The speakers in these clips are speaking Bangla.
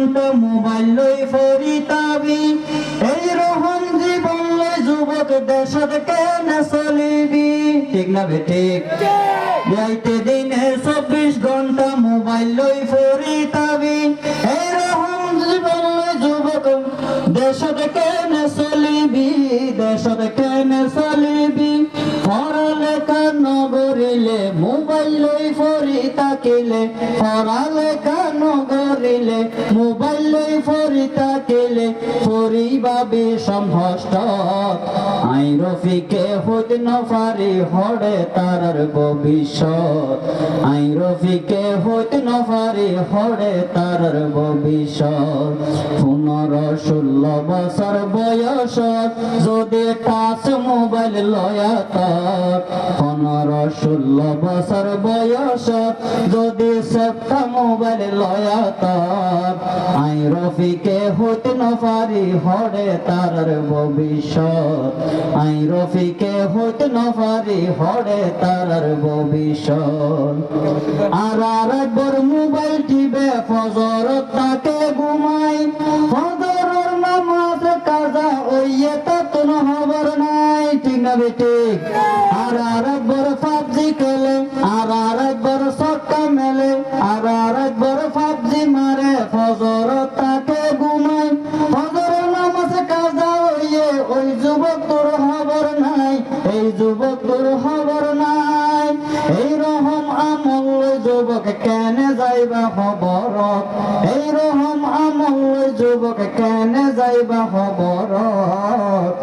ঘন্টা মোবাইল লই ফরিতাবি এই রহন জীবন লই যুবক দেশত কেন চলিবি ঠিক না বেঠিক যাইতে দিনে 24 ঘন্টা মোবাইল লই ফরিতাবি এই রহন জীবন লই যুবক দেশত কেন চলিবি দেশত কেন চলিবি পড়ালেখা নগরিলে মোবাইল লই ফরি থাকিলে পড়ালেখা নগরিলে মোবাইল লই ফরি থাকিলে ফরিবা বিষমভষ্ট আই রফিকে হইত নপারি হরে তারার ভবিষ্যৎ আই রফিকে হইত নপারি হরে তারার ভবিষ্যৎ 15-16 বছর বয়সত যদি টাচ মোবাইল লয়া তার 15-16 বছর বয়সত যদি সেপ্টা মোবাইল লয়া তার আই রফিকে হইত নপারি হরে তারার ভবিষ্যৎ আই রফিকে হইত নপারি হরে তারার ভবিষ্যৎ আর একবার মোবাইল টিপে ফজরত তাকে ঘুমাই ফজরের নামাজ কাজা ওইয়ে ততন হবার নাই ঠিক না বেঠিক আর একবার পাবজি খেলে আর একবার সক্কা মেলে আর একবার পাবজি মারে ফজরত তাকে ঘুমাই ফজরের নামাজ কাজা ওইয়ে ওই যুবক তোর হবার নাই এই যুবক তোর হবার নাই এই রকম আমল যুবক কেন যাইবা খবরত এই রকম আমল যুবক কেন যাইবা খবরত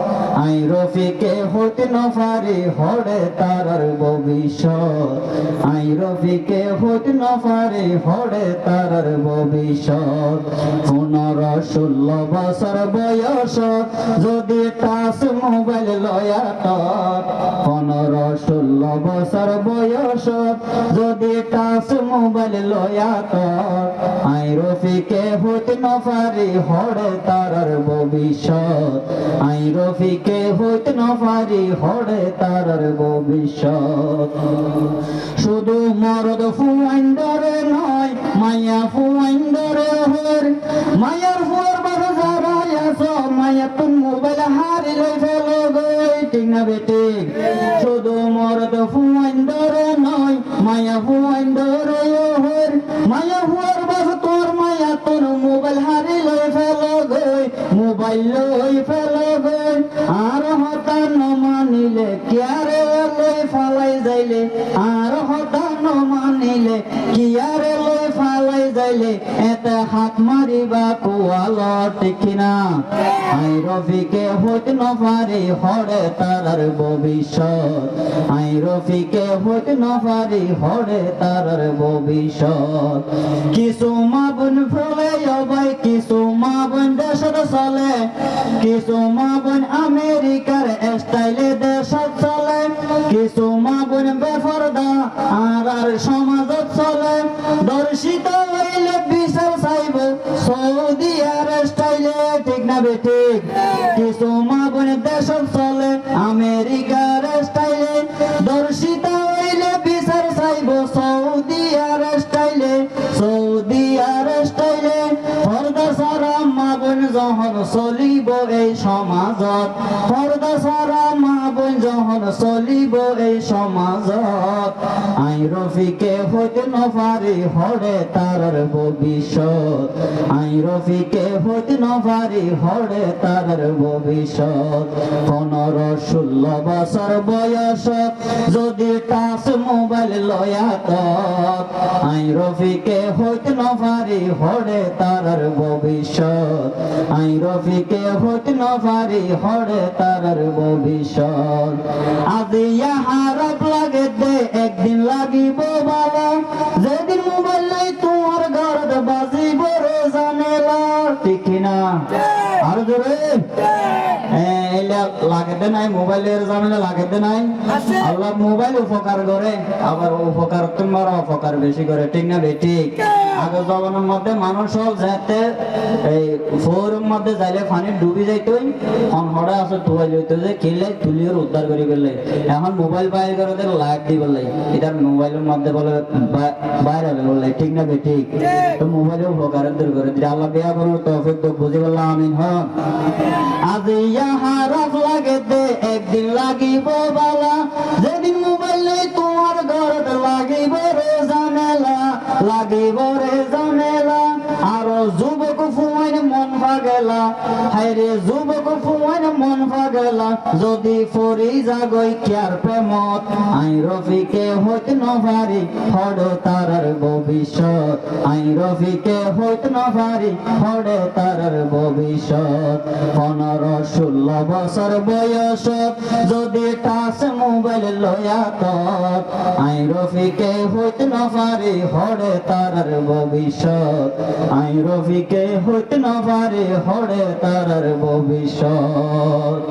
আই রফিকে হইত নপারি হরে তারার ভবিষ্যৎ আই রফিকে হইত নপারি হরে তারার ভবিষ্যৎ 15-16 বছর বয়সত যদি টাচ মোবাইল লয়া তত 15-16 বছর বয়সত যদি টাচ মোবাইল লয়া তত আই রফিকে হইত নপারি হরে তারার ভবিষ্যৎ আই রফিকে হইত নপারি হরে তারার ভবিষ্যৎ শুধু মরদ ফুয়াইন্দরে নয় মায়া ফুয়াইন্দরে হর মায়ার ফুয়ার বারো যারা আছো মায়া তুম মোবাইল হারি লই ফেলো গই ঠিক না বেঠিক শুধু মরদ ফুয়াইন্দরে নয় মায়া ফুয়াইন্দরে হর মায়া ফুয়ার বারো তোর মায়া তোর মোবাইল হারি লই ফেলো গই মোবাইল লই ফেলো গই আর হতা ন মানিলে কিয়ারে লই ফালাই যাইলে আর হতা ন মানিলে কিয়ারে লই ফালাই যাইলে এতে হাত মারিবা কুয়াল ঠিক না আই রফিকে হইত নপারি হরে তারার ভবিষ্যৎ আই রফিকে হইত নপারি হরে তারার ভবিষ্যৎ কিছু মা বোন ফেলে ভাই কিছু মা বোন দেশত চলে কিছু মা বোন আমেরিকার স্টাইলে দেশত চলে কিছু মা বোন বেফরদা আর সমাজত চলে দর্শিত হইলে বিচার চাইব সৌদি আর স্টাইলে ঠিক না বেঠিক কিছু মা বোন দেশত চলে আমেরিকার স্টাইলে দর্শিত হইলে বিচার চাইব সৌদি আর স্টাইলে সৌদি আর স্টাইলে পর্দা সারা মা বোন যখন চলিব এই সমাজত পর্দা সারা মা বোন যখন চলিব এই সমাজত আই রফিকে হইত নপারি হরে তারার ভবিষ্যৎ আই রফিকে হইত নপারি হরে তারার ভবিষ্যৎ 15-16 বছর বয়সত যদি টাচ মোবাইল লয়া তত আই রফিকে হইত নপারি হরে তারার ভবিষ্যৎ আই রফিকে হইত নপারি হরে তারার ভবিষ্যৎ আজি হারাপ লাগে দে একদিন লাগিব বাবা যেদিন মোবাইল নাই তোমার ঘরত বাজিব রে জানেলা ঠিক না আর জোরে লাগাতে নাই মোবাইলের জামেলা লাগাতে নাই আল্লাহ মোবাইল উপকার করে আবার উপকার তোমার অপকার বেশি করে ঠিক না বেঠিক আগে জবানের মধ্যে মানুষ হল যাতে এই ফোরের মধ্যে যাইলে পানি ডুবি যাইতই হড়ে আছে তুয়াই লইতো যে খেলে তুলিয়ে উদ্ধার করে গেলে এখন মোবাইল বাইর করে দিয়ে লাইট দি বললে এটা মোবাইলের মধ্যে বলে বাইরে হবে বললে ঠিক না ঠিক তো মোবাইলে উপকারের দূর করে দিলে আল্লাহ বিয়া করো তৌফিক তো বুঝি বললাম আমিন হন আজ ইহা রাত লাগে দে একদিন লাগিব বালা যেদিন মোবাইলে তোমার ঘরতে লাগিব রে জামেলা লাগিব রে জামেলা আরো যুবক ফুয়াইন মন ভাগেলা হায়রে যুবক ফুয়াইন মন ভাগেলা যদি ফরি জাগই কিয়ার প্রেমত আই রফিকে হইত নভারি হড়ে তারার ভবিষ্যৎ আই রফিকে হইত নভারি হড়ে তারার ভবিষ্যৎ 15-16 বছর বয়সত যদি টাচ মোবাইল লয়া তত আই রফিকে হইত নভারি হড়ে তারার ভবিষ্যৎ আই রফিকে হইত নভারি হড়ে তারার ভবিষ্যৎ।